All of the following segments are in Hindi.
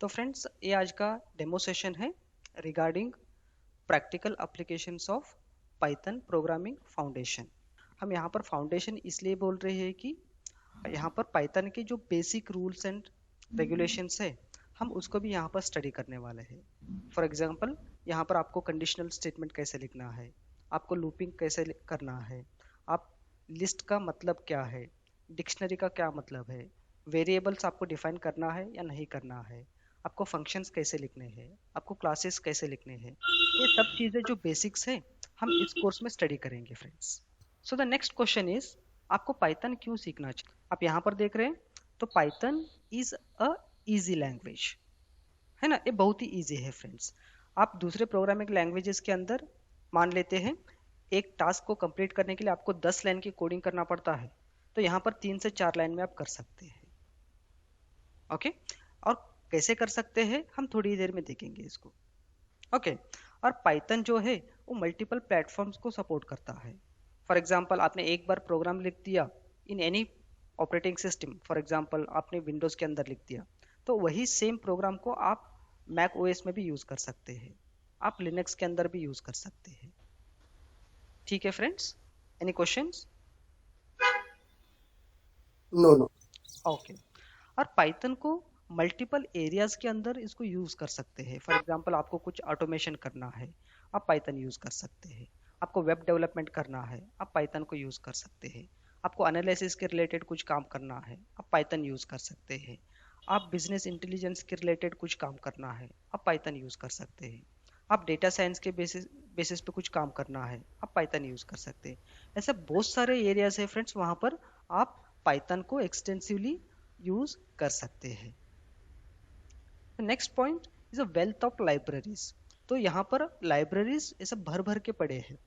तो फ्रेंड्स ये आज का डेमो सेशन है regarding practical applications of Python programming foundation. हम यहाँ पर फाउंडेशन इसलिए बोल रहे हैं कि यहाँ पर पाइथन के जो बेसिक रूल्स एंड रेगुलेशंस है हम उसको भी यहाँ पर स्टडी करने वाले हैं। फॉर एग्जांपल यहाँ पर आपको कंडीशनल स्टेटमेंट कैसे लिखना है, आपको लूपिंग कैसे करना है, आप लिस्ट का मतलब क्या है, डिक्शनरी का क्या मतलब है, वेरिएबल्स आपको डिफाइन करना है या नहीं करना है, आपको फंक्शंस कैसे लिखने हैं, आपको क्लासेस कैसे लिखने हैं, ये सब चीज़ें जो बेसिक्स है हम इस कोर्स में स्टडी करेंगे friends. So the next question is आपको पाइथन क्यों सीखना चाहिए। आप यहाँ पर देख रहे हैं तो Python is a easy language है ना, ये बहुत ही इजी है फ्रेंड्स। आप दूसरे प्रोग्रामिंग लैंग्वेजेस के अंदर मान लेते हैं एक टास्क को कंप्लीट करने के लिए आपको 10 लाइन की कोडिंग करना पड़ता है, तो यहाँ पर 3 से 4 लाइन में आप कर सकते हैं। ओके, और कैसे कर सकते हैं हम थोड़ी देर में देखेंगे इसको। ओके, और पाइथन जो है वो मल्टीपल प्लेटफॉर्म्स को सपोर्ट करता है। फॉर एग्जांपल आपने एक बार प्रोग्राम लिख दिया in any operating system, for example आपने विंडोज के अंदर लिख दिया, तो वही सेम प्रोग्राम को आप मैक ओएस में भी यूज कर सकते हैं, आप लिनक्स के अंदर भी यूज कर सकते हैं। ठीक है friends, any questions? No no. Okay, और पाइथन को मल्टीपल एरियाज के अंदर इसको यूज कर सकते हैं। फॉर एग्जांपल आपको कुछ ऑटोमेशन करना है, आप पाइथन यूज कर सकते हैं। आपको वेब डेवलपमेंट करना है, आप पाइथन को यूज कर सकते हैं। आपको एनालिसिस के रिलेटेड कुछ काम करना है, आप पाइथन यूज कर सकते हैं। आप बिजनेस इंटेलिजेंस के रिलेटेड कुछ काम करना है, आप पाइथन यूज कर सकते हैं। आप डेटा साइंस के बेसिस बेसिस पे कुछ काम करना है, आप पाइथन यूज कर सकते हैं। ऐसे बहुत सारे एरियाज है फ्रेंड्स, वहां पर आप पाइथन को एक्सटेंसिवली यूज कर सकते हैं। Next point is a wealth of libraries. तो यहाँ पर लाइब्रेरीज ऐसे भर भर के पड़े हैं,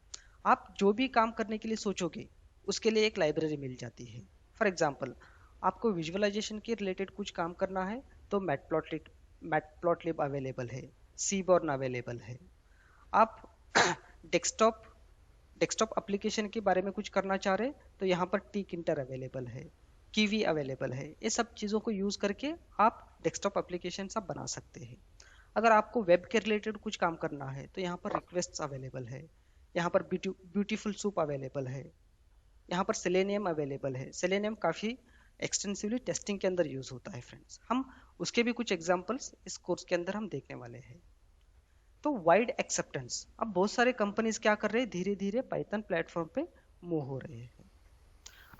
आप जो भी काम करने के लिए सोचोगे उसके लिए एक लाइब्रेरी मिल जाती है। फॉर एग्जाम्पल आपको विजुअलाइजेशन के रिलेटेड कुछ काम करना है तो मैटप्लॉटलिब अवेलेबल है, सीबॉर्न अवेलेबल है। आप डेस्कटॉप डेस्कटॉप एप्लीकेशन के बारे में कुछ करना चाह रहे हैं तो यहाँ पर टिक इंटर अवेलेबल है, कीवी अवेलेबल है। ये सब चीज़ों को यूज़ करके आप डेस्कटॉप एप्लीकेशन आप बना सकते हैं। अगर आपको वेब के रिलेटेड कुछ काम करना है तो यहाँ पर रिक्वेस्ट अवेलेबल है, यहाँ पर ब्यूटीफुल सूप अवेलेबल है, यहाँ पर सेलेनियम अवेलेबल है। सेलेनियम काफ़ी एक्सटेंसिवली टेस्टिंग के अंदर यूज़ होता है फ्रेंड्स, हम उसके भी कुछ एग्जाम्पल्स इस कोर्स के अंदर हम देखने वाले हैं। तो वाइड एक्सेप्टेंस, अब बहुत सारे कंपनीज क्या कर रहे हैं, धीरे धीरे पाइथन प्लेटफॉर्म पे मूव हो रहे हैं।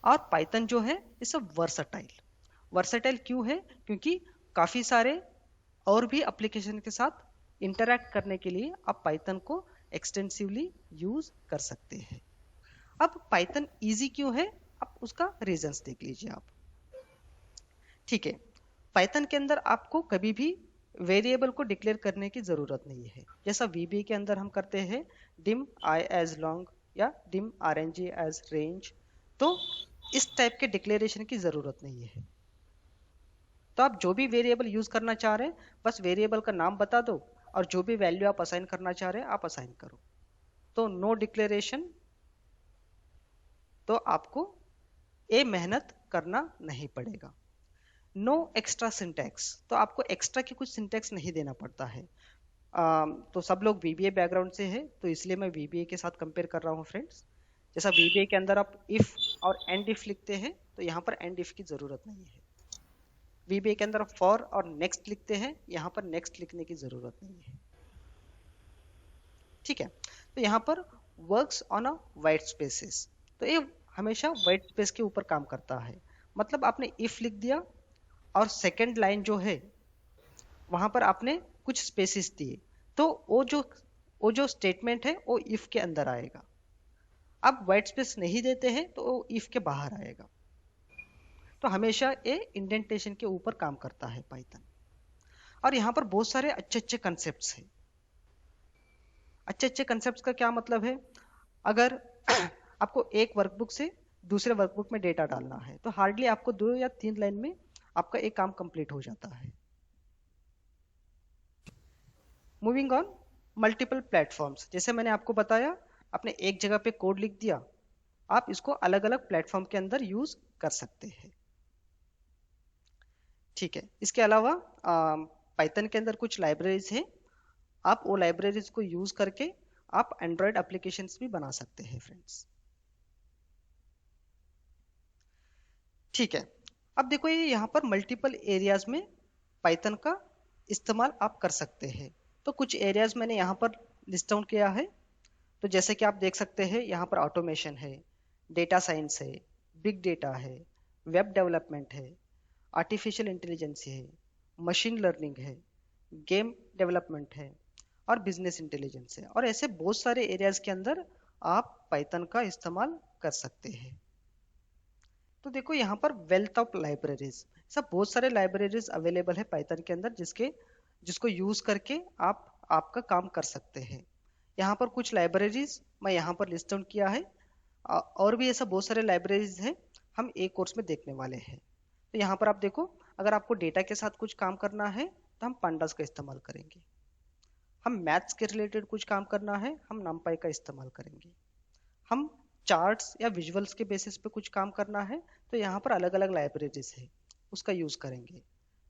और पाइथन जो है इट्स अ वर्सटाइल। वर्सटाइल क्यों है, क्योंकि काफी सारे और भी एप्लीकेशन के साथ इंटरैक्ट करने के लिए आप पाइथन को एक्सटेंसिवली यूज कर सकते हैं। अब पाइथन इजी क्यों है, अब उसका रीजंस देख लीजिए आप। ठीक है, पाइथन के अंदर आपको कभी भी वेरिएबल को डिक्लेयर करने की जरूरत नहीं है, जैसा वीबीए के अंदर हम करते हैं डिम आई एज लॉन्ग या डिम आरएनजी एज रेंज। तो इस टाइप के डिक्लेरेशन की जरूरत नहीं है। तो आप जो भी वेरिएबल यूज करना चाह रहे हैं बस वेरिएबल का नाम बता दो और जो भी वैल्यू आप असाइन करना चाह रहे हैं आप असाइन करो। तो नो डिक्लेरेशन, तो आपको ये मेहनत करना नहीं पड़ेगा। नो एक्स्ट्रा सिंटैक्स, तो आपको एक्स्ट्रा की कुछ सिंटैक्स नहीं देना पड़ता है। तो सब लोग वीबीए बैकग्राउंड से है तो इसलिए मैं वीबीए के साथ कंपेयर कर रहा हूँ फ्रेंड्स। जैसा वीबीए के अंदर आप इफ और एंड इफ लिखते हैं तो यहाँ पर एंड इफ की जरूरत नहीं है। वीबीए के अंदर फॉर और नेक्स्ट लिखते हैं, यहाँ पर नेक्स्ट लिखने की जरूरत नहीं है। ठीक है, तो यहाँ पर works on a white spaces, तो ये हमेशा वाइट स्पेस के ऊपर काम करता है। मतलब आपने इफ लिख दिया और सेकेंड लाइन जो है वहां पर आपने कुछ स्पेसिस दिए, तो वो जो स्टेटमेंट है वो इफ के अंदर आएगा। अब व्हाइट स्पेस नहीं देते हैं तो वो इफ के बाहर आएगा। तो हमेशा ये इंडेंटेशन के ऊपर काम करता है पाइथन। और यहाँ पर बहुत सारे अच्छे अच्छे कंसेप्ट हैं। अच्छे अच्छे कंसेप्ट का क्या मतलब है, अगर आपको एक वर्कबुक से दूसरे वर्कबुक में डेटा डालना है तो हार्डली आपको 2 या 3 लाइन में आपका एक काम कंप्लीट हो जाता है। मूविंग ऑन, मल्टीपल प्लेटफॉर्म्स, जैसे मैंने आपको बताया आपने एक जगह पे कोड लिख दिया, आप इसको अलग अलग प्लेटफॉर्म के अंदर यूज कर सकते हैं। ठीक है, इसके अलावा पाइथन के अंदर कुछ लाइब्रेरीज है, आप वो लाइब्रेरीज को यूज करके आप एंड्रॉयड एप्लीकेशंस भी बना सकते हैं फ्रेंड्स। ठीक है, अब देखो ये यहाँ पर मल्टीपल एरियाज में पाइथन का इस्तेमाल आप कर सकते हैं। तो कुछ एरियाज मैंने यहाँ पर लिस्ट डाउन किया है। तो जैसे कि आप देख सकते हैं यहाँ पर ऑटोमेशन है, डेटा साइंस है, बिग डेटा है, वेब डेवलपमेंट है, आर्टिफिशियल इंटेलिजेंस है, मशीन लर्निंग है, गेम डेवलपमेंट है और बिजनेस इंटेलिजेंस है। और ऐसे बहुत सारे एरियाज के अंदर आप पाइथन का इस्तेमाल कर सकते हैं। तो देखो यहाँ पर वेल्थ ऑफ लाइब्रेरीज, सब बहुत सारे लाइब्रेरीज अवेलेबल है पाइथन के अंदर जिसको यूज करके आप आपका काम कर सकते हैं। यहाँ पर कुछ लाइब्रेरीज मैं यहाँ पर लिस्ट डाउन किया है। और भी ऐसा बहुत सारे लाइब्रेरीज हैं, हम एक कोर्स में देखने वाले हैं। तो यहाँ पर आप देखो, अगर आपको डेटा के साथ कुछ काम करना है तो हम पांडास का इस्तेमाल करेंगे। हम मैथ्स के रिलेटेड कुछ काम करना है, हम numpy का इस्तेमाल करेंगे। हम चार्ट्स या विजुअल्स के बेसिस पे कुछ काम करना है तो यहाँ पर अलग अलग लाइब्रेरीज है, उसका यूज करेंगे।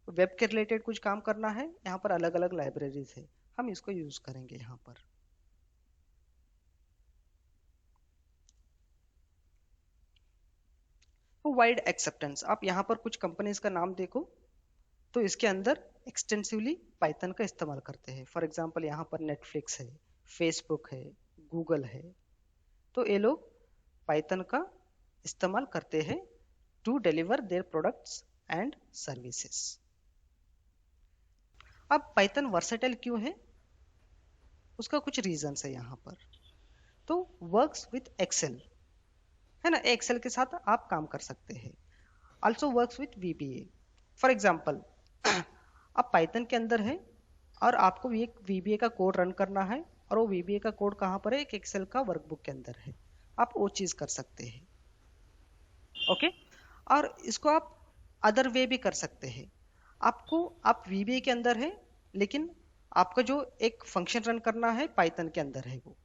वेब के रिलेटेड कुछ काम करना है, यहाँ पर अलग अलग लाइब्रेरीज है, हम इसको यूज करेंगे यहाँ पर। तो वाइड एक्सेप्टेंस, आप यहाँ पर कुछ कंपनीज का नाम देखो, तो इसके अंदर एक्सटेंसिवली पाइथन का इस्तेमाल करते हैं। फॉर एग्जांपल यहाँ पर नेटफ्लिक्स है, फेसबुक है, गूगल है। तो ये लोग पाइथन का इस्तेमाल करते हैं to deliver their products and services. अब पाइथन वर्सेटाइल क्यों है, उसका कुछ रीजंस है यहाँ पर। तो वर्क्स विथ एक्सेल, है ना, एक्सेल के साथ आप काम कर सकते हैं। Also works with VBA. For example आप पाइथन के अंदर है और आपको एक वीबीए का कोड रन करना है, और वो वीबीए का कोड कहाँ पर है, एक एक्सेल का वर्कबुक के अंदर है, आप वो चीज कर सकते हैं। ओके, और इसको आप अदर वे भी कर सकते हैं। आप वीबीए के अंदर है, लेकिन आपका जो एक फंक्शन रन करना है पाइथन के अंदर है, वो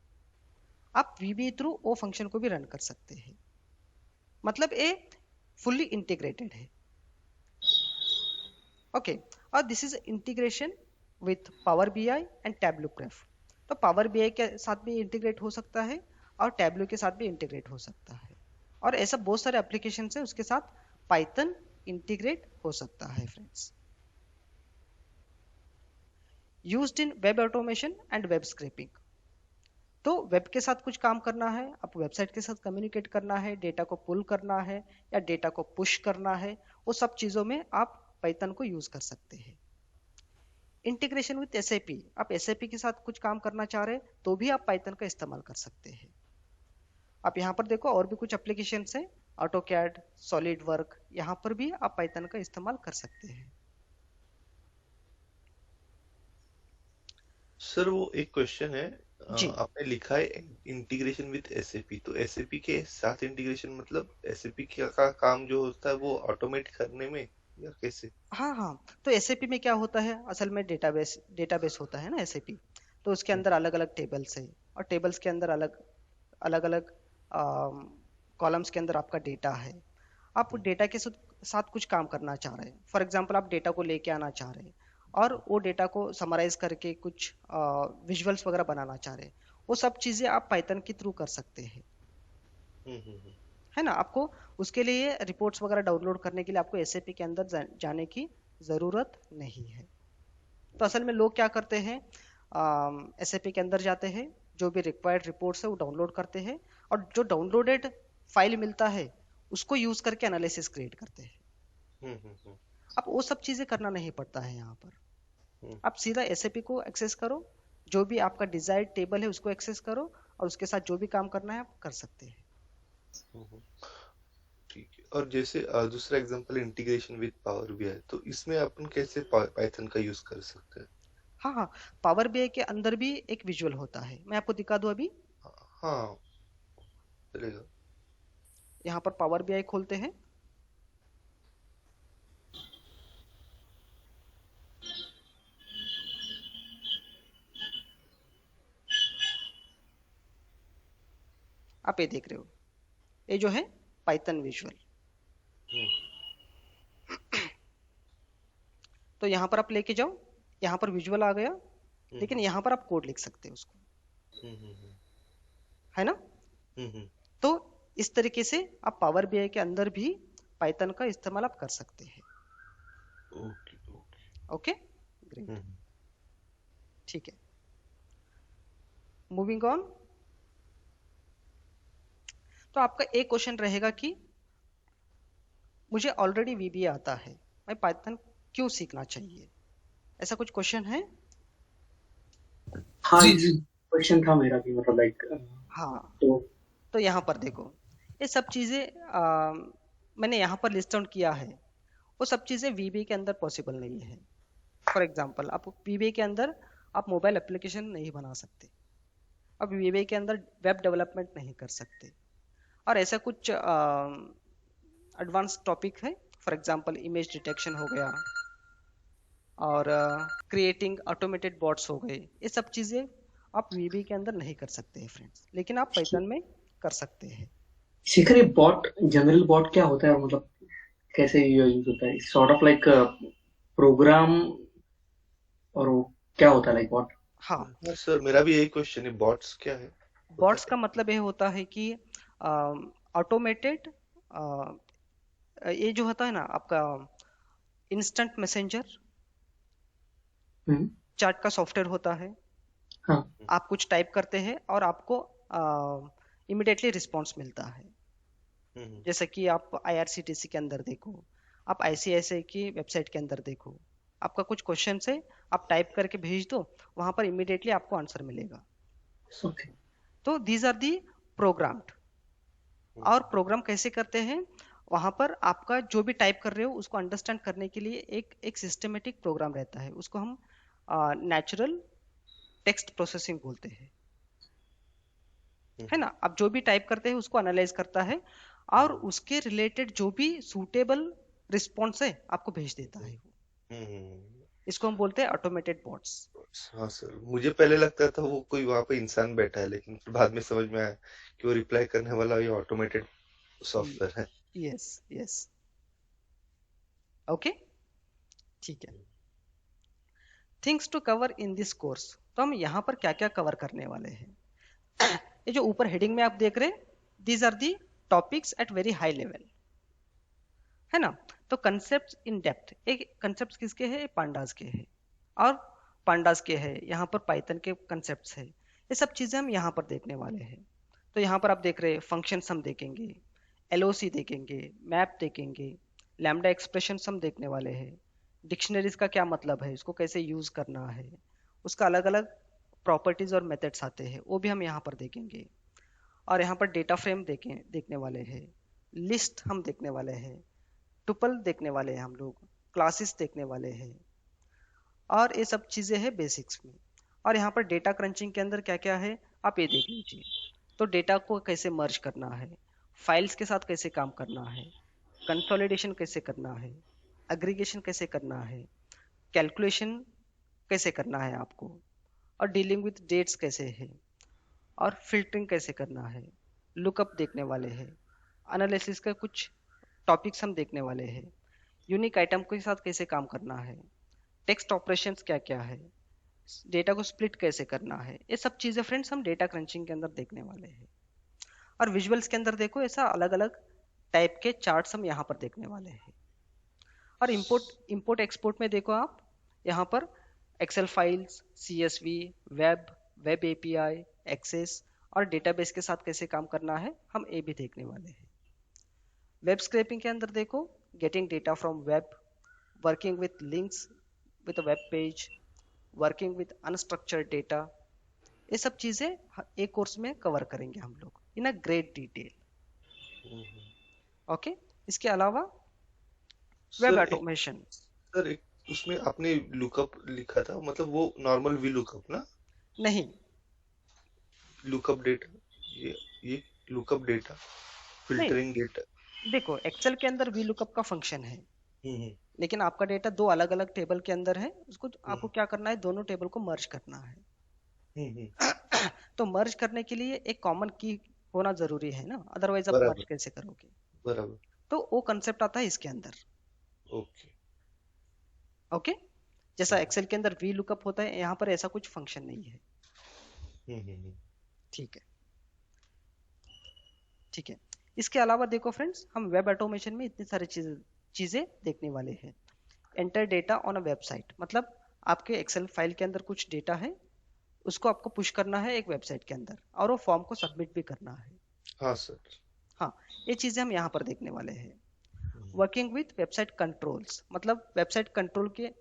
आप वीबीए थ्रू वो फंक्शन को भी रन कर सकते हैं। मतलब ये फुल्ली इंटीग्रेटेड है। ओके, और this is integration with power BI and Tableau क्रेफ। तो पावर बीआई के साथ भी इंटीग्रेट हो सकता है और टैबलू के साथ भी इंटीग्रेट हो सकता है, और ऐसा बहुत सारे एप्लीकेशन है उसके साथ पाइथन इंटीग्रेट हो सकता है friends. Used in web automation and web scrapping. तो वेब के साथ कुछ काम करना है, आपको वेबसाइट के साथ कम्युनिकेट करना है, डेटा को पुल करना है या डेटा को पुश करना है, वो सब चीजों में आप पाइथन को यूज कर सकते हैं। इंटीग्रेशन विथ एसएपी, आप एसएपी के साथ कुछ काम करना चाह रहे हैं तो भी आप पाइथन का इस्तेमाल कर सकते हैं। आप यहाँ पर देखो और भी कुछ एप्लीकेशन है, ऑटो कैड, सॉलिड वर्क, यहाँ पर भी आप पाइथन का इस्तेमाल कर सकते हैं। सर वो एक क्वेश्चन है, जी आपने लिखा है इंटीग्रेशन विथ एसएपी, तो एसएपी के साथ इंटीग्रेशन मतलब एसएपी का काम जो होता है वो ऑटोमेट करने में या कैसे? हाँ हाँ, तो एसएपी में क्या होता है, असल में डेटाबेस डेटाबेस होता है ना एसएपी। तो उसके हम्म, अंदर अलग अलग टेबल्स है, और टेबल्स के अंदर अलग अलग अलग कॉलम्स के अंदर आपका डेटा है। आप हम्म, डेटा के साथ कुछ काम करना चाह रहे हैं, फॉर एग्जांपल आप डेटा को लेके आना चाह रहे हैं और वो डेटा को समराइज करके कुछ विजुअल्स वगैरह बनाना चाह रहे हैं, वो सब चीज़ें आप पाइथन के थ्रू कर सकते हैं। हम्म। है ना, आपको उसके लिए रिपोर्ट्स वगैरह डाउनलोड करने के लिए आपको एसएपी के अंदर जाने की ज़रूरत नहीं है। तो असल में लोग क्या करते हैं, एसएपी के अंदर जाते हैं, जो भी रिक्वायर्ड रिपोर्ट्स है वो डाउनलोड करते हैं, और जो डाउनलोडेड फाइल मिलता है उसको यूज करके एनालिसिस क्रिएट करते हैं। हम्म, हम्म, हम्म, अब वो सब चीजें करना नहीं पड़ता है यहाँ पर। हम्म, आप सीधा एसएपी को एक्सेस करो, जो भी आपका डिजायर्ड टेबल है उसको एक्सेस करो, और उसके साथ जो भी काम करना है आप कर सकते हैं। हम्म। ठीक है, और जैसे दूसरा example integration with power BI, तो इसमें अपन कैसे पाइथन का यूज कर सकते हैं? हाँ हाँ, पावर बीआई के अंदर भी एक विजुअल होता है, मैं आपको दिखा दूं अभी। हाँ, चलेगा। यहाँ पर पावर बीआई खोलते हैं। आप ये देख रहे हो, ये जो है पाइथन विजुअल। हम्म, तो यहाँ पर आप लेके जाओ, यहाँ पर विजुअल आ गया, लेकिन हम्म यहाँ पर आप कोड लिख सकते हैं उसको, हम्म है ना। हम्म। तो इस तरीके से आप पावर बीआई के अंदर भी पाइथन का इस्तेमाल आप कर सकते हैं। Okay okay. ओके, ग्रेट, हम्म। ठीक है। Moving on. तो आपका एक क्वेश्चन रहेगा कि मुझे ऑलरेडी वीबीए आता है, मैं पाइथन क्यों सीखना चाहिए, ऐसा कुछ क्वेश्चन है। हाँ, जी क्वेश्चन था मेरा भी, मतलब लाइक हाँ, तो तो यहाँ पर देखो, ये सब चीजें मैंने यहाँ पर लिस्ट डाउन किया है, वो सब चीजें वीबीए के अंदर पॉसिबल नहीं है। फॉर एग्जाम्पल, आप वीबीए के अंदर आप मोबाइल एप्लीकेशन नहीं बना सकते, आप वीबीए के अंदर वेब डेवलपमेंट नहीं कर सकते, और ऐसा कुछ एडवांस टॉपिक है। फॉर एग्जांपल इमेज डिटेक्शन हो गया, और क्रिएटिंग ऑटोमेटेड बॉट्स हो गए, ये सब चीज़ें आप वीबी के अंदर नहीं कर सकते हैं फ्रेंड्स, लेकिन आप पाइथन में कर सकते हैं। शिखर, ये बॉट, जनरल बॉट क्या होता है, और मतलब कैसे यूज होता है, सॉर्ट ऑफ लाइक प्रोग्राम, और वो क्या होता है लाइक बॉट? हाँ, हाँ सर, मेरा भी यही क्वेश्चन है, बॉट्स क्या है, होता बॉट्स क्या? का मतलब ये होता है कि ऑटोमेटेड, ये जो होता है ना आपका इंस्टेंट मैसेंजर हम्म। चैट का सॉफ्टवेयर होता है। हाँ। आप कुछ टाइप करते हैं और आपको इमिडिएटली रिस्पॉन्स मिलता है। हम्म जैसे कि आप आईआरसीटीसी के अंदर देखो, आप आईसीआईसीआई की वेबसाइट के अंदर देखो, आपका कुछ क्वेश्चन है, आप टाइप करके भेज दो, वहां पर इमिडिएटली आपको आंसर मिलेगा। ओके। तो दीज आर दी प्रोग्राम्ड। और हम्म प्रोग्राम कैसे करते हैं, वहां पर आपका जो भी टाइप कर रहे हो उसको अंडरस्टैंड करने के लिए एक एक सिस्टमेटिक प्रोग्राम रहता है, उसको हम नेचुरल टेक्स्ट प्रोसेसिंग बोलते हैं, है हम्म ना। आप जो भी टाइप करते हैं उसको एनालाइज करता है, और हम्म उसके रिलेटेड जो भी सूटेबल रिस्पॉन्स है आपको भेज देता हम्म है वो। हम्म। इसको हम बोलते हैं ऑटोमेटेड बॉट्स। हाँ सर, मुझे पहले लगता था वो कोई वहां पे इंसान बैठा है, लेकिन फिर बाद में समझ में आया कि वो रिप्लाई करने वाला ये ऑटोमेटेड सॉफ्टवेयर है। यस, यस, ओके, ठीक है। Things to cover in this course, तो हम यहाँ पर क्या क्या कवर करने वाले हैं। ये जो ऊपर हेडिंग में आप देख रहे हैं, these are the topics at very high level, है ना। तो कंसेप्ट इन डेप्थ, एक कंसेप्ट किसके हैं, पांडास के हैं, और पांडास के हैं, यहाँ पर पाइथन के कंसेप्ट्स है, ये सब चीजें हम यहाँ पर देखने वाले हैं। तो यहाँ पर आप देख रहे हैं फंक्शंस हम देखेंगे, एलओसी देखेंगे, मैप देखेंगे, लैम्डा एक्सप्रेशंस हम देखने वाले हैं, डिक्शनरीज का क्या मतलब है, इसको कैसे यूज करना है, उसका अलग अलग प्रॉपर्टीज और मेथड्स आते हैं, वो भी हम यहाँ पर देखेंगे। और यहाँ पर डेटा फ्रेम देखने वाले हैं, लिस्ट हम देखने वाले हैं, टुपल देखने वाले हैं हम लोग, क्लासेस देखने वाले हैं, और ये सब चीजें हैं बेसिक्स में। और यहाँ पर डेटा क्रंचिंग के अंदर क्या क्या है आप ये देख लीजिए। तो डेटा को कैसे मर्ज करना है, फाइल्स के साथ कैसे काम करना है, कंसोलिडेशन कैसे करना है, एग्रीगेशन कैसे करना है, कैलकुलेशन कैसे करना है आपको, और डीलिंग विद डेट्स कैसे है, और फिल्टरिंग कैसे करना है, लुकअप देखने वाले हैं, एनालिसिस का कुछ टॉपिक्स हम देखने वाले हैं, यूनिक आइटम के साथ कैसे काम करना है, टेक्स्ट ऑपरेशंस क्या क्या है, डेटा को स्प्लिट कैसे करना है, ये सब चीजें फ्रेंड्स हम डेटा क्रंचिंग के अंदर देखने वाले हैं। और विजुअल्स के अंदर देखो, ऐसा अलग अलग टाइप के चार्ट्स हम यहाँ पर देखने वाले हैं। और इंपोर्ट इंपोर्ट एक्सपोर्ट में देखो आप, यहाँ पर Excel files, CSV, web, web API, access, और डेटाबेस के साथ कैसे काम करना है हम ये भी देखने वाले हैं। वेब स्क्रैपिंग के अंदर देखो, getting data from web, working with links with a web page, working with unstructured data, ये सब चीजें एक कोर्स में कवर करेंगे हम लोग इन अ ग्रेट डिटेल। ओके, इसके अलावा वेब सर एक ऑटोमेशन। सर एक उसमें आपने लुकअप लिखा था, मतलब वो नॉर्मल वी लुकअप ना? नहीं, लुकअप डेटा, ये लुकअप डेटा, नहीं, फिल्टरिंग डेटा। देखो एक्सेल के अंदर वी लुकअप का फंक्शन है, हम्म लेकिन आपका डेटा दो अलग अलग टेबल के अंदर है, उसको आपको हम्म क्या करना है, दोनों टेबल को मर्ज करना है। हम्म। तो मर्ज करने के लिए एक कॉमन की होना जरूरी है ना, अदरवाइज आप मर्ज बराबर कैसे करोगे। बराबर। तो वो कंसेप्ट आता है इसके अंदर। ओके। ओके, जैसा एक्सेल के अंदर वी लुकअप होता है, यहाँ पर ऐसा कुछ फंक्शन नहीं है। ठीक है, ठीक है। इसके अलावा देखो फ्रेंड्स, हम वेब ऑटोमेशन में इतनी सारी चीजें देखने वाले हैं। Enter data on a website, मतलब आपके एक्सेल फाइल के अंदर कुछ डेटा है, उसको आपको पुश करना है एक वेबसाइट के अंदर, और वो फॉर्म को सबमिट भी करना है। हाँ सर। हाँ, ये चीजें हम यहाँ पर देखने वाले हैं। वर्किंग विथ वेबसाइट कंट्रोल्स, मतलब वेबसाइट कंट्रोल के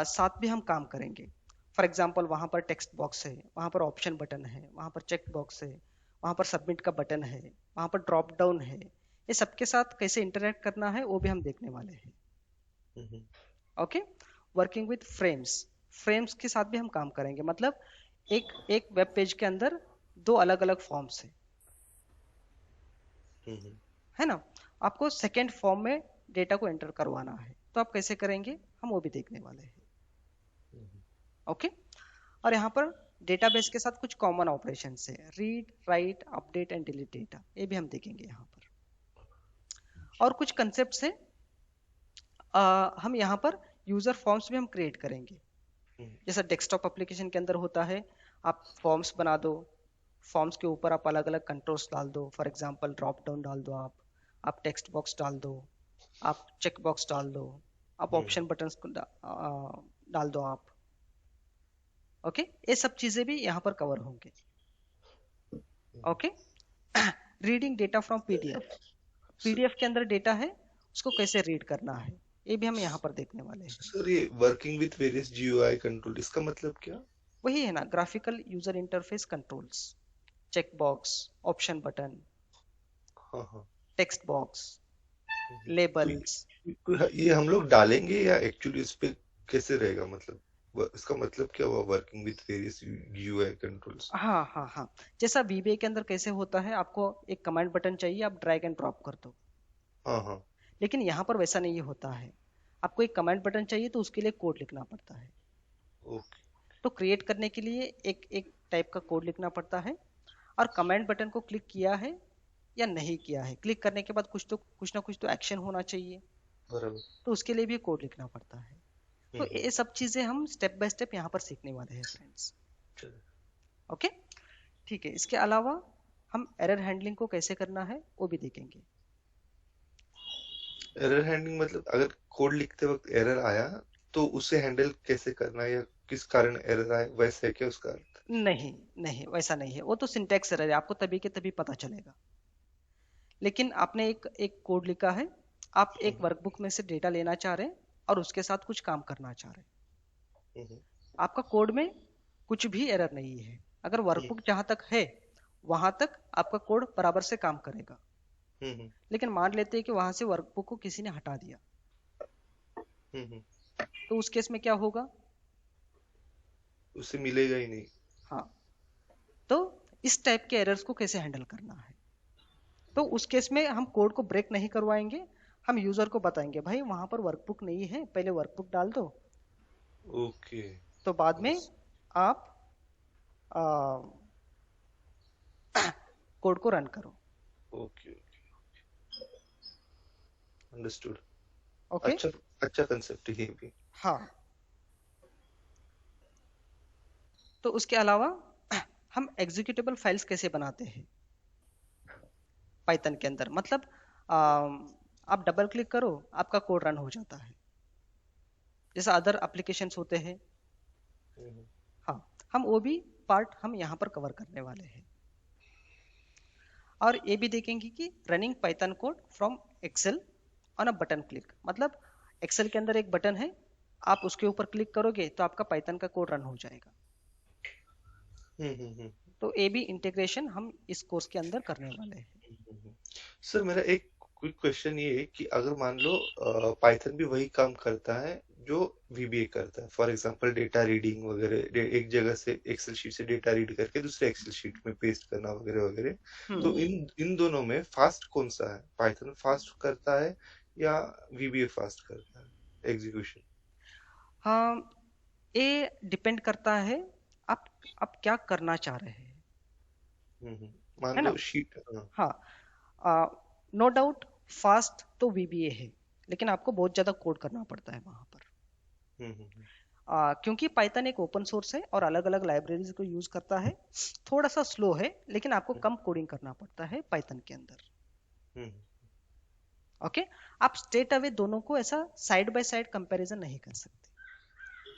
साथ भी हम काम करेंगे। फॉर एग्जाम्पल, वहाँ पर टेक्स्ट बॉक्स है, वहाँ पर ऑप्शन बटन है, वहाँ पर चेक बॉक्स है, वहाँ पर सबमिट का बटन है, वहाँ पर ड्रॉप डाउन है। ये सबके साथ कैसे इंटरेक्ट करना है वो भी हम देखने वाले हैं। Okay. Working with frames, frames के साथ भी हम काम करेंगे। मतलब एक एक वेब पेज के अंदर दो अलग अलग फॉर्म्स है ना, आपको सेकेंड फॉर्म में डेटा को एंटर करवाना है, तो आप कैसे करेंगे हम वो भी देखने वाले हैं। ओके। और यहाँ पर डेटाबेस के साथ कुछ कॉमन ऑपरेशन है, read write update and delete data, ये भी हम देखेंगे यहाँ पर। और कुछ कंसेप्ट है, हम यहाँ पर यूजर फॉर्म्स भी हम क्रिएट करेंगे। जैसा डेस्कटॉप एप्लीकेशन के अंदर होता है, आप फॉर्म्स बना दो, फॉर्म्स के ऊपर आप अलग अलग कंट्रोल्स डाल दो। फॉर एग्जांपल ड्रॉप डाउन डाल दो, आप टेक्स्ट बॉक्स डाल दो, आप चेक बॉक्स डाल दो, आप ऑप्शन बटन्स को डाल दो आप। ओके, ये सब चीजें भी यहाँ पर कवर होंगे। Okay. Reading data from PDF, PDF के अंदर डेटा है, उसको कैसे रीड करना है, ये भी हम यहाँ पर देखने वाले हैं। सर ये working with various GUI control, इसका मतलब क्या? वही है ना, graphical user interface controls, check box, option button, हाँ हाँ। टेक्स्ट बॉक्स, तो लेबल्स। ये हम लोग डालेंगे या एक्चुअली इस पे कैसे रहेगा, मतलब इसका मतलब क्या हुआ working with various GUI controls? हाँ हाँ हाँ, जैसा वीबीए के अंदर कैसे होता है, आपको एक कमांड बटन चाहिए, आप ड्रैग एंड ड्रॉप कर दो। हाँ हाँ। लेकिन यहाँ पर वैसा नहीं होता है, आपको एक कमांड बटन चाहिए तो उसके लिए कोड लिखना पड़ता है। ओके। तो क्रिएट करने के लिए एक एक टाइप का कोड लिखना पड़ता है, और कमांड बटन को क्लिक किया है या नहीं किया है, क्लिक करने के बाद कुछ ना कुछ तो एक्शन होना चाहिए, बराबर। तो उसके लिए भी कोड लिखना पड़ता है। तो ये सब चीजें हम स्टेप बाय स्टेप यहाँ पर सीखने वाले हैं फ्रेंड्स। चलो। ओके, ठीक है। इसके अलावा हम एरर हैंडलिंग को कैसे करना है वो भी देखेंगे। एरर हैंडलिंग मतलब अगर कोड लिखते वक्त एरर आया तो उसे हैंडल कैसे करना है, या किस कारण एरर आया, वैसे है क्या उसका अर्थ? नहीं नहीं, वैसा नहीं है, वो तो सिंटैक्स एरर है, आपको तभी के तभी पता चलेगा। लेकिन आपने एक एक कोड लिखा है, आप एक वर्कबुक में से डेटा लेना चाह रहे हैं और उसके साथ कुछ काम करना चाह रहे हैं, आपका कोड में कुछ भी एरर नहीं है। अगर वर्कबुक जहां तक है वहां तक आपका कोड बराबर से काम करेगा। लेकिन मान लेते हैं कि वहां से वर्कबुक को किसी ने हटा दिया, तो उस केस में क्या होगा? उसे मिलेगा ही नहीं। हाँ, तो इस टाइप के एरर्स को कैसे हैंडल करना है, तो उस केस में हम कोड को ब्रेक नहीं करवाएंगे, हम यूजर को बताएंगे भाई वहां पर वर्कबुक नहीं है, पहले वर्कबुक डाल दो, ओके। तो बाद में आप कोड को रन करो। Okay okay, understood. ओके। अच्छा, अच्छा कंसेप्ट है ये भी। हाँ, तो उसके अलावा हम एग्जीक्यूटेबल फाइल्स कैसे बनाते हैं पाइथन के अंदर, मतलब आप डबल क्लिक करो, आपका कोड रन हो जाता है, जैसा अदर एप्लीकेशंस होते हैं। हाँ, हम वो भी पार्ट हम यहाँ पर कवर करने वाले हैं। और ये भी देखेंगे कि running Python code from Excel on a button click, मतलब एक्सेल के अंदर एक बटन है, आप उसके ऊपर क्लिक करोगे तो आपका पाइथन का कोड रन हो जाएगा। तो ये भी इंटीग्रेशन हम इस कोर्स के अंदर करने वाले हैं। सर मेरा एक क्विक क्वेश्चन ये है कि अगर मान लो पाइथन भी वही काम करता है जो वीबीए करता है, फॉर एग्जांपल डेटा रीडिंग वगैरह, एक जगह से एक्सेल शीट से डेटा रीड करके दूसरे एक्सेल शीट में पेस्ट करना वगैरह वगैरह, तो इन दोनों में फास्ट कौन सा है? पाइथन फास्ट करता है या वीबीए फास्ट करता है एग्जीक्यूशन? हाँ, ये डिपेंड करता है आप आप क्या करना चाह रहे हैं, मान है ना। लो शीट। हाँ, नो डाउट फास्ट तो वीबीए है, लेकिन आपको बहुत ज्यादा कोड करना पड़ता है वहां पर। क्योंकि पाइथन एक ओपन सोर्स है और अलग अलग लाइब्रेरीज को यूज करता है, थोड़ा सा स्लो है, लेकिन आपको कम कोडिंग करना पड़ता है पाइथन के अंदर। हम्म, ओके, आप स्ट्रेट अवे दोनों को ऐसा साइड बाय साइड कंपैरिजन नहीं कर सकते।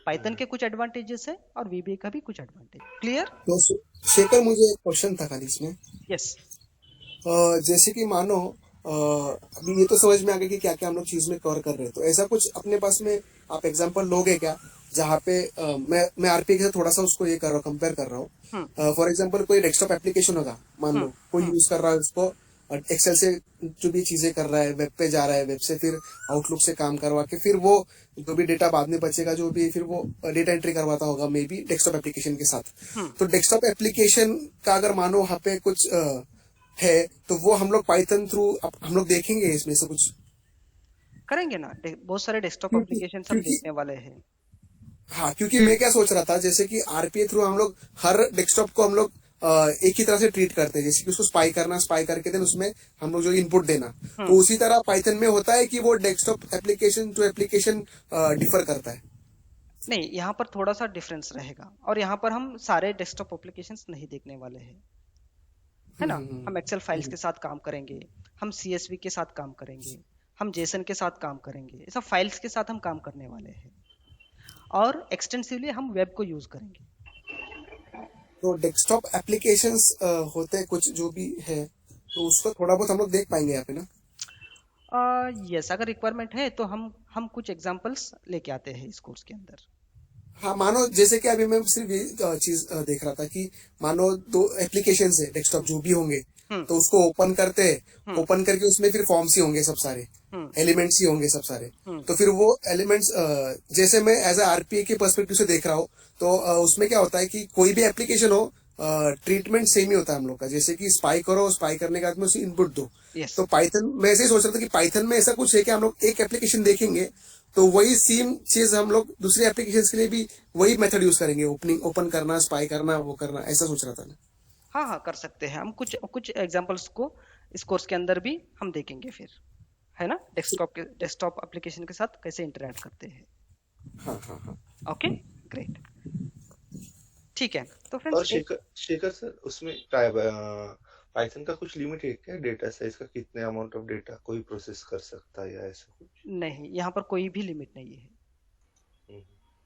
पाइथन के कुछ एडवांटेजेस है और वीबीए का भी कुछ एडवांटेज। क्लियर? तो शेखर, मुझे एक क्वेश्चन था खाली इसमें। यस। जैसे कि मानो अभी ये तो समझ में आ गया कि क्या क्या हम लोग चीज में कवर कर रहे हैं, तो ऐसा कुछ अपने पास में आप एग्जांपल लोगे क्या जहाँ पे मैं आरपीए के साथ थोड़ा सा उसको ये कर रहा हूँ, कंपेयर कर रहा हूँ। फॉर एग्जांपल कोई डेस्कटॉप एप्लीकेशन होगा, मान लो कोई यूज कर रहा है उसको, एक्सेल से जो भी चीजें कर रहा है, वेब पे जा रहा है, वेब से फिर आउटलुक से काम करवा के फिर वो जो भी डेटा बाद में बचेगा, जो भी फिर वो डेटा एंट्री करवाता होगा मे बी डेस्कटॉप एप्लीकेशन के साथ। तो डेस्कटॉप एप्लीकेशन का अगर मानो वहाँ पे कुछ है, तो वो हम लोग पाइथन थ्रू हम लोग देखेंगे इसमें से कुछ? करेंगे ना, बहुत सारे डेस्कटॉप क्योंकि एप्लीकेशन हम क्योंकि देखने वाले हैं। हाँ, क्योंकि मैं क्या सोच रहा था, जैसे कि आरपीए थ्रू हम लोग हर डेस्कटॉप को हम लोग एक ही तरह से ट्रीट करते हैं, जैसे कि उसको स्पाई करना, स्पाई करके देन उसमें हम लोग जो इनपुट देना, तो उसी तरह पाइथन में होता है कि वो desktop application to application differ करता है? नहीं, यहाँ पर थोड़ा सा डिफरेंस रहेगा, और यहाँ पर हम सारे डेस्कटॉप एप्लीकेशंस नहीं देखने वाले हैं, है ना। हम एक्सेल फाइल्स के साथ काम करेंगे, हम सीएसवी के साथ काम करेंगे, हम जेसन के साथ काम करेंगे, ऐसा फाइल्स के साथ हम काम करने वाले हैं, और एक्सटेंसिवली हम वेब को यूज करेंगे। तो डेस्कटॉप एप्लीकेशंस होते हैं कुछ जो भी है, तो उसको थोड़ा बहुत हम लोग देख पाएंगे यहाँ पे ना? यस, अगर रिक्वायरमेंट है तो हम कुछ एग्जांपल्स लेके आते हैं इस कोर्स के अंदर। हाँ, मानो जैसे कि अभी मैं सिर्फ ये चीज देख रहा था कि मानो दो एप्लीकेशन है डेस्कटॉप जो भी होंगे, तो उसको ओपन करते हैं, ओपन करके उसमें फिर फॉर्म्स ही होंगे, सब सारे एलिमेंट्स ही होंगे सब सारे। तो फिर वो एलिमेंट्स जैसे मैं एज ए आरपीए के पर्सपेक्टिव से देख रहा हूँ, तो उसमें क्या होता है कि कोई भी एप्लीकेशन हो, ट्रीटमेंट सेम ही होता है हम लोग का, जैसे कि स्पाई करो, स्पाई करने के बाद में उसे इनपुट दो। यस। तो पाइथन, मैं ऐसे ही सोच रहा था कि पाइथन में ऐसा कुछ है कि हम लोग एक एप्लीकेशन देखेंगे तो वही सेम चीज हम लोग दूसरे एप्लीकेशन के लिए भी वही मेथड यूज करेंगे, ओपन करना, स्पाई करना, वो करना, ऐसा सोच रहा था मैं। हाँ हाँ, कर सकते हैं हम, कुछ कुछ एग्जांपल्स को इस कोर्स के अंदर भी हम देखेंगे फिर, है ना, डेस्कटॉप एप्लीकेशन के साथ कैसे इंटरेक्ट करते हैं। हाँ हाँ हाँ। ओके, ग्रेट, ठीक है। तो और फ्रेंड्स शेखर सर, उसमें पाइथन का कुछ लिमिट है क्या? डेटा साइज का कितने अमाउंट ऑफ डेटा कोई प्रोसेस कर सकता है या ऐसा कुछ? नहीं, यहाँ पर कोई भी लिमिट नहीं है।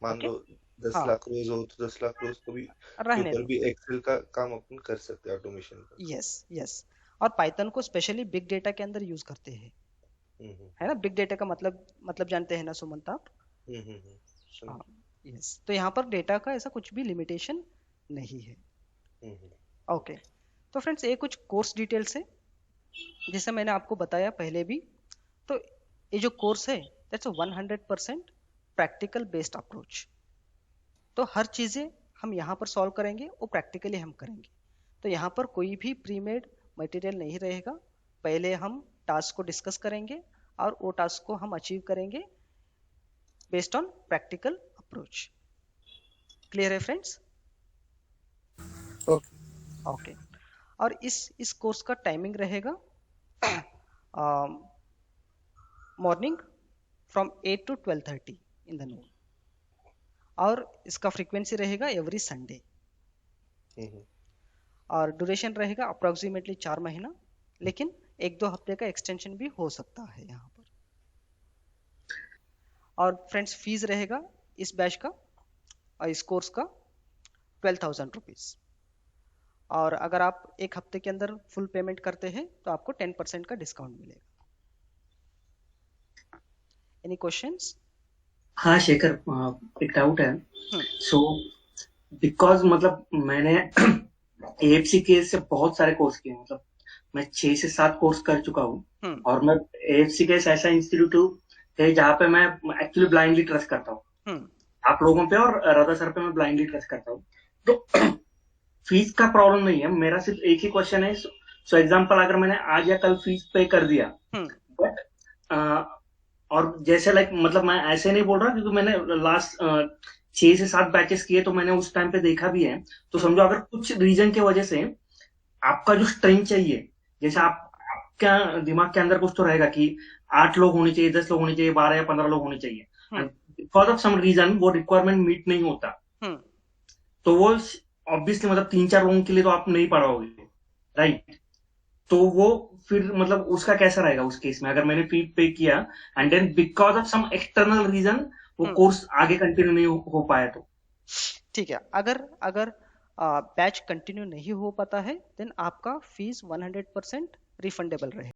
मान ओके, लो 10 हाँ, लाख रोज हो तो 10 लाख रोज को भी के रहने ऊपर दो। भी एक्सेल का काम अपन कर सकते हैं, ऑटोमेशन का। यस यस, और पाइथन को स्पेशली बिग डेटा के अंदर यूज करते हैं, हम्म है ना। बिग डेटा का मतलब जानते हैं ना सुमंत आप? हाँ, समझ। यस, तो यहाँ पर डेटा का ऐसा कुछ भी लिमिटेशन नहीं है। हम्म ओके, तो फ्रेंड्स ये कुछ कोर्स डिटेल्स है, जैसे मैंने आपको बताया पहले भी। तो ये जो कोर्स है दैट्स 100% प्रैक्टिकल बेस्ड अप्रोच। तो हर चीजें हम यहाँ पर सॉल्व करेंगे, वो प्रैक्टिकली हम करेंगे। तो यहाँ पर कोई भी प्री मेड मटेरियल नहीं रहेगा। पहले हम टास्क को डिस्कस करेंगे और वो टास्क को हम अचीव करेंगे based on practical approach. Clear है फ्रेंड्स? ओके। ओके, और इस कोर्स का टाइमिंग रहेगा morning from 8 to 12:30 in the noon, और इसका फ्रीक्वेंसी रहेगा एवरी संडे, हम्म और ड्यूरेशन रहेगा अप्रोक्सीमेटली 4 महीना, लेकिन 1-2 हफ्ते का एक्सटेंशन भी हो सकता है यहाँ पर। और फ्रेंड्स फीस रहेगा इस बैच का और इस कोर्स का 12,000 रुपीज, और अगर आप एक हफ्ते के अंदर फुल पेमेंट करते हैं तो आपको 10% का डिस्काउंट मिलेगा। Any questions? हाँ शेखर, एक डाउट है। सो बिकॉज मतलब मैंने एएफसी के से बहुत सारे कोर्स किए, मतलब मैं 6 से 7 कोर्स कर चुका हूँ, और मैं एएफसी के ऐसा इंस्टीट्यूट है जहाँ पे मैं एक्चुअली ब्लाइंडली ट्रस्ट करता हूँ। आप लोगों पे और राधा सर पे मैं ब्लाइंडली ट्रस्ट करता हूँ। तो फीस का प्रॉब्लम नहीं है, मेरा सिर्फ एक ही क्वेश्चन है। सो एग्जाम्पल, अगर मैंने आज या कल फीस पे कर दिया, बट और जैसे लाइक मतलब मैं ऐसे नहीं बोल रहा, क्योंकि मैंने लास्ट 6 से 7 बैचेस किए, तो मैंने उस टाइम पे देखा भी है। तो समझो अगर कुछ रीजन की वजह से आपका जो स्ट्रेंथ चाहिए, जैसे आपका दिमाग के अंदर कुछ तो रहेगा कि 8 लोग होने चाहिए, 10 लोग होने चाहिए, 12 या 15 लोग होने चाहिए, बिकॉज ऑफ सम रीजन वो रिक्वायरमेंट मीट नहीं होता, तो वो ऑब्वियसली मतलब 3-4 लोगों के लिए तो आप नहीं पढ़ाओगे, राइट? तो वो फिर मतलब उसका कैसा रहेगा उस केस में, अगर मैंने फी पे किया and then because of some external reason वो कोर्स आगे कंटिन्यू नहीं हो पाया तो? ठीक है, अगर अगर बैच कंटिन्यू नहीं हो पाता है देन आपका फीस 100% रिफंडेबल रहेगा।